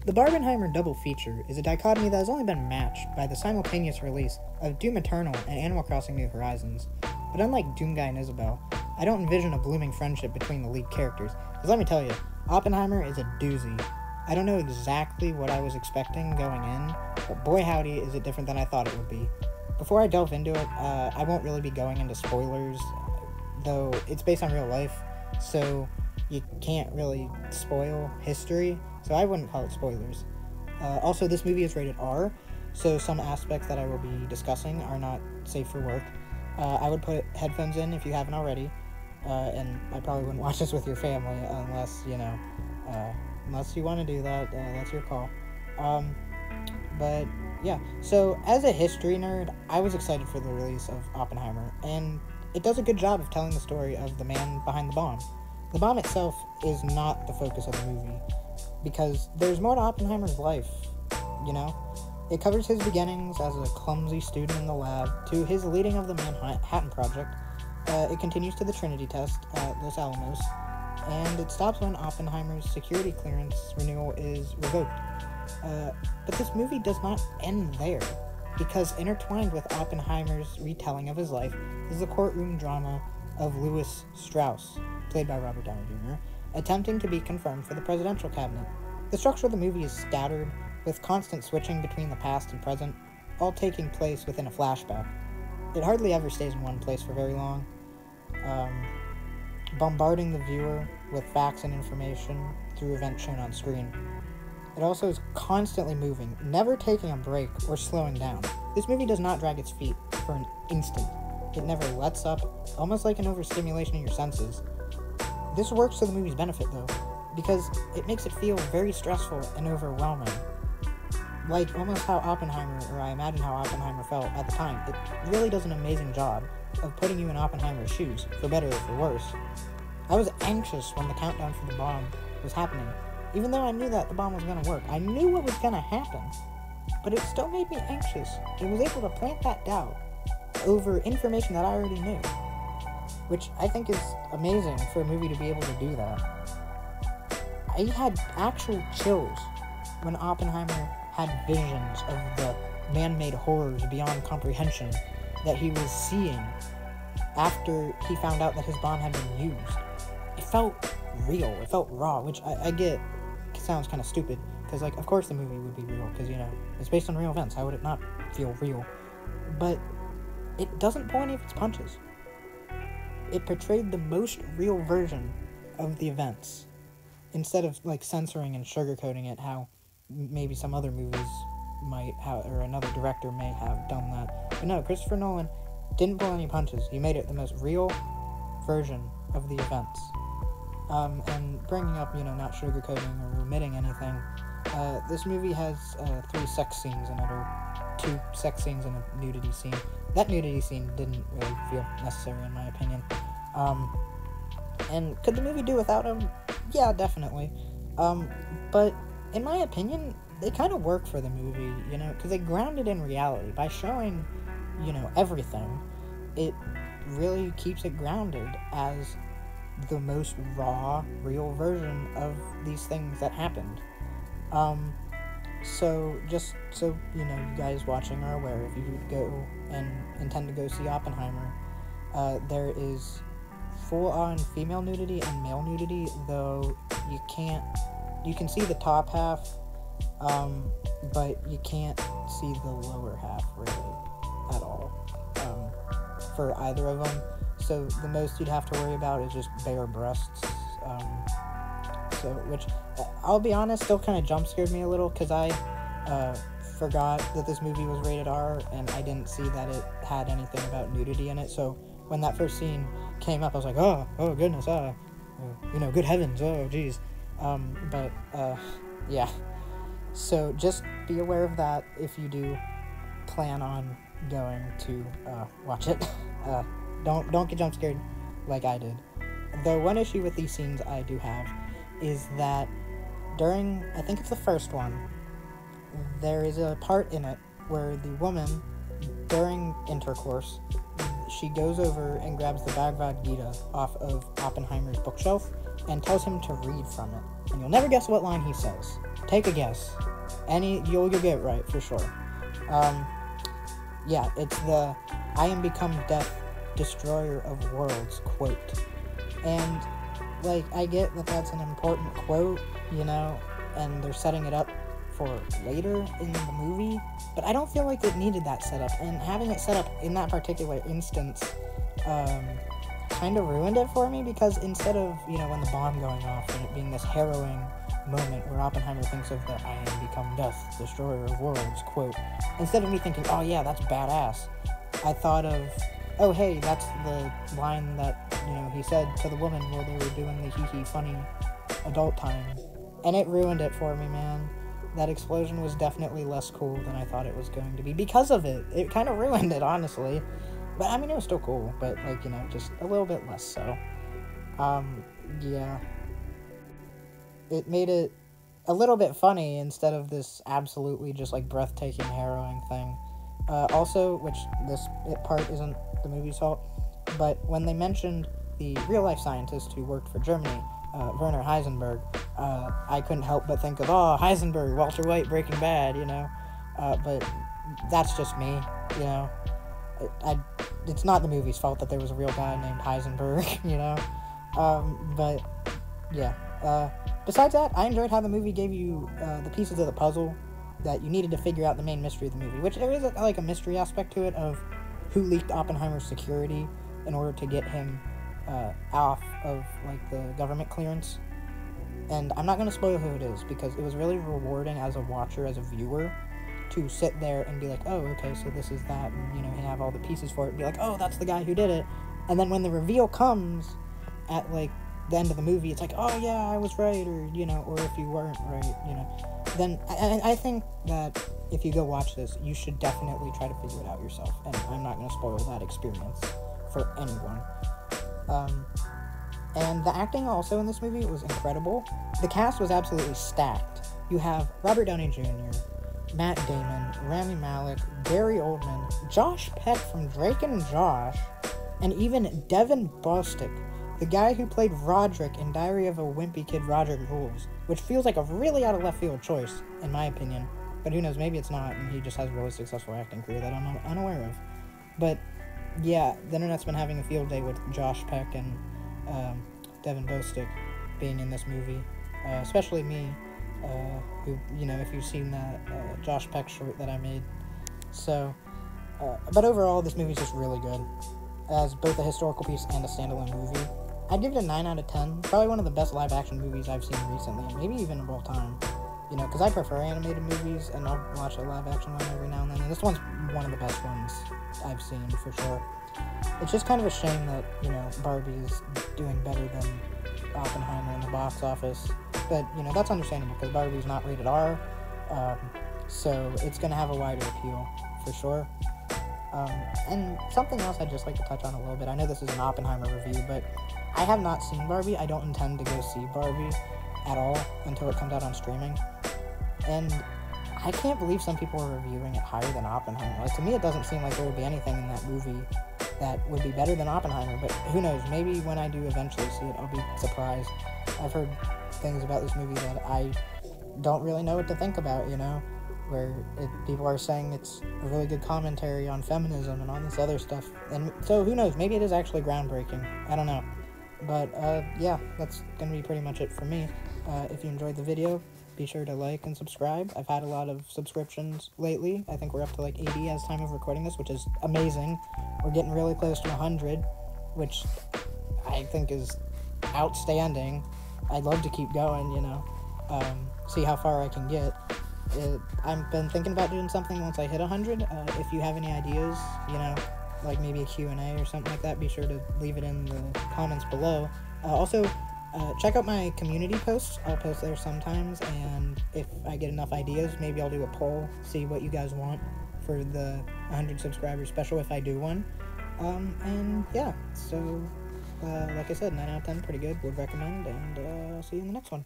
The Barbenheimer double feature is a dichotomy that has only been matched by the simultaneous release of Doom Eternal and Animal Crossing New Horizons. But unlike Doom Guy and Isabel, I don't envision a blooming friendship between the lead characters, because let me tell you, Oppenheimer is a doozy. I don't know exactly what I was expecting going in, but boy howdy is it different than I thought it would be. Before I delve into it, I won't really be going into spoilers, though it's based on real life, so you can't really spoil history, so I wouldn't call it spoilers. Also, this movie is rated R, so some aspects that I will be discussing are not safe for work. I would put headphones in if you haven't already, and I probably wouldn't watch this with your family unless, unless you want to do that, that's your call. But yeah, so as a history nerd, I was excited for the release of Oppenheimer, and it does a good job of telling the story of the man behind the bomb. The bomb itself is not the focus of the movie, because there's more to Oppenheimer's life, It covers his beginnings as a clumsy student in the lab to his leading of the Manhattan Project. It continues to the Trinity test at Los Alamos, and it stops when Oppenheimer's security clearance renewal is revoked. But this movie does not end there, because intertwined with Oppenheimer's retelling of his life is the courtroom drama of Lewis Strauss, played by Robert Downey Jr., attempting to be confirmed for the presidential cabinet. The structure of the movie is scattered, with constant switching between the past and present, all taking place within a flashback. It hardly ever stays in one place for very long, bombarding the viewer with facts and information through events shown on screen. It also is constantly moving, never taking a break or slowing down. This movie does not drag its feet for an instant. It never lets up, almost like an overstimulation of your senses. This works to the movie's benefit, though, because it makes it feel very stressful and overwhelming. Like almost how Oppenheimer, or I imagine how Oppenheimer felt at the time. It really does an amazing job of putting you in Oppenheimer's shoes, for better or for worse. I was anxious when the countdown for the bomb was happening, even though I knew that the bomb was going to work. I knew what was going to happen, but it still made me anxious. It was able to plant that doubt over information that I already knew, which I think is amazing for a movie to be able to do that. I had actual chills when Oppenheimer had visions of the man-made horrors beyond comprehension that he was seeing after he found out that his bomb had been used. It felt real, it felt raw, which I get sounds kind of stupid, because, of course the movie would be real, because, it's based on real events. How would it not feel real? But it doesn't pull any of its punches. It portrayed the most real version of the events, instead of, censoring and sugarcoating it how maybe some other movies might have, or another director may have done that. But no, Christopher Nolan didn't pull any punches. He made it the most real version of the events. And bringing up, not sugarcoating or omitting anything, this movie has 3 sex scenes in it, or 2 sex scenes and a nudity scene. That nudity scene didn't really feel necessary in my opinion. And could the movie do without them? Yeah, definitely. But in my opinion, they kind of work for the movie, because they ground it in reality. By showing, everything, it really keeps it grounded as the most raw, real version of these things that happened. So just so, you guys watching are aware, if you go and intend to go see Oppenheimer, there is full-on female nudity and male nudity, though you can see the top half, but you can't see the lower half, really, at all, for either of them. So the most you'd have to worry about is just bare breasts, which, I'll be honest, still kind of jump-scared me a little, because I forgot that this movie was rated R, and I didn't see that it had anything about nudity in it, so when that first scene came up, I was like, oh goodness, good heavens, oh geez. Yeah. So just be aware of that if you do plan on going to watch it. Don't get jump scared like I did. The one issue with these scenes I do have is that during, I think it's the first one, there is a part in it where the woman, during intercourse, she goes over and grabs the Bhagavad Gita off of Oppenheimer's bookshelf and tells him to read from it. And you'll never guess what line he says. Take a guess. You'll get it right, for sure. Yeah, it's the "I am become death, destroyer of worlds" quote. And, like, I get that that's an important quote, and they're setting it up for later in the movie, but I don't feel like it needed that setup, and having it set up in that particular instance, kind of ruined it for me, because instead of, when the bomb going off and it being this harrowing moment where Oppenheimer thinks of the "I am become death, destroyer of worlds" quote, instead of me thinking, oh yeah, that's badass, I thought of, oh hey, that's the line that, he said to the woman while they were doing the hee-hee funny adult time, and it ruined it for me, man. That explosion was definitely less cool than I thought it was going to be because of it. It kind of ruined it, honestly. But, I mean, it was still cool, but, just a little bit less so. Yeah. It made it a little bit funny instead of this absolutely just, breathtaking, harrowing thing. Also, which this part isn't the movie's fault, but when they mentioned the real-life scientist who worked for Germany, Werner Heisenberg, I couldn't help but think of, Heisenberg, Walter White, Breaking Bad, but that's just me, it's not the movie's fault that there was a real guy named Heisenberg, but, yeah, besides that, I enjoyed how the movie gave you, the pieces of the puzzle that you needed to figure out the main mystery of the movie, which there is, a mystery aspect to it of who leaked Oppenheimer's security in order to get him off of, the government clearance. And I'm not going to spoil who it is, because it was really rewarding as a watcher, as a viewer, to sit there and be like, oh, okay, so this is that, and, have all the pieces for it, and be like, oh, that's the guy who did it. And then when the reveal comes at, the end of the movie, it's like, oh, yeah, I was right, or, or if you weren't right, then I think that if you go watch this, you should definitely try to figure it out yourself, and I'm not going to spoil that experience for anyone. And the acting also in this movie was incredible. The cast was absolutely stacked. You have Robert Downey Jr., Matt Damon, Rami Malek, Gary Oldman, Josh Peck from Drake and Josh, and even Devin Bostick, the guy who played Roderick in Diary of a Wimpy Kid, Roderick Rules, which feels like a really out of left field choice, in my opinion. But who knows, maybe it's not, and he just has a really successful acting career that I'm unaware of. But yeah, the internet's been having a field day with Josh Peck and Devin Bostick being in this movie, especially me, who, if you've seen that Josh Peck short that I made. So, but overall, this movie's just really good, as both a historical piece and a standalone movie. I'd give it a 9 out of 10, probably one of the best live-action movies I've seen recently, maybe even of all time, because I prefer animated movies, and I'll watch a live-action one every now and then, and this one's one of the best ones I've seen, for sure. It's just kind of a shame that, Barbie is doing better than Oppenheimer in the box office, but, that's understandable, because Barbie's not rated R, so it's going to have a wider appeal, for sure. And something else I'd just like to touch on a little bit, I know this is an Oppenheimer review, but I have not seen Barbie. I don't intend to go see Barbie at all until it comes out on streaming, and I can't believe some people are reviewing it higher than Oppenheimer. To me, it doesn't seem like there would be anything in that movie that would be better than Oppenheimer, but who knows, maybe when I do eventually see it, I'll be surprised. I've heard things about this movie that I don't really know what to think about, where people are saying it's a really good commentary on feminism and all this other stuff, and so who knows, maybe it is actually groundbreaking, I don't know, but yeah, that's gonna be pretty much it for me. If you enjoyed the video, be sure to like and subscribe. I've had a lot of subscriptions lately. I think we're up to 80 as time of recording this, which is amazing. We're getting really close to 100, which I think is outstanding. I'd love to keep going, see how far I can get. I've been thinking about doing something once I hit 100. If you have any ideas, maybe a Q&A or something like that, be sure to leave it in the comments below. Also, check out my community posts. I'll post there sometimes, and if I get enough ideas, maybe I'll do a poll, see what you guys want for the 100 subscriber special if I do one. And yeah, so like I said, 9 out of 10, pretty good, would recommend, and I'll see you in the next one.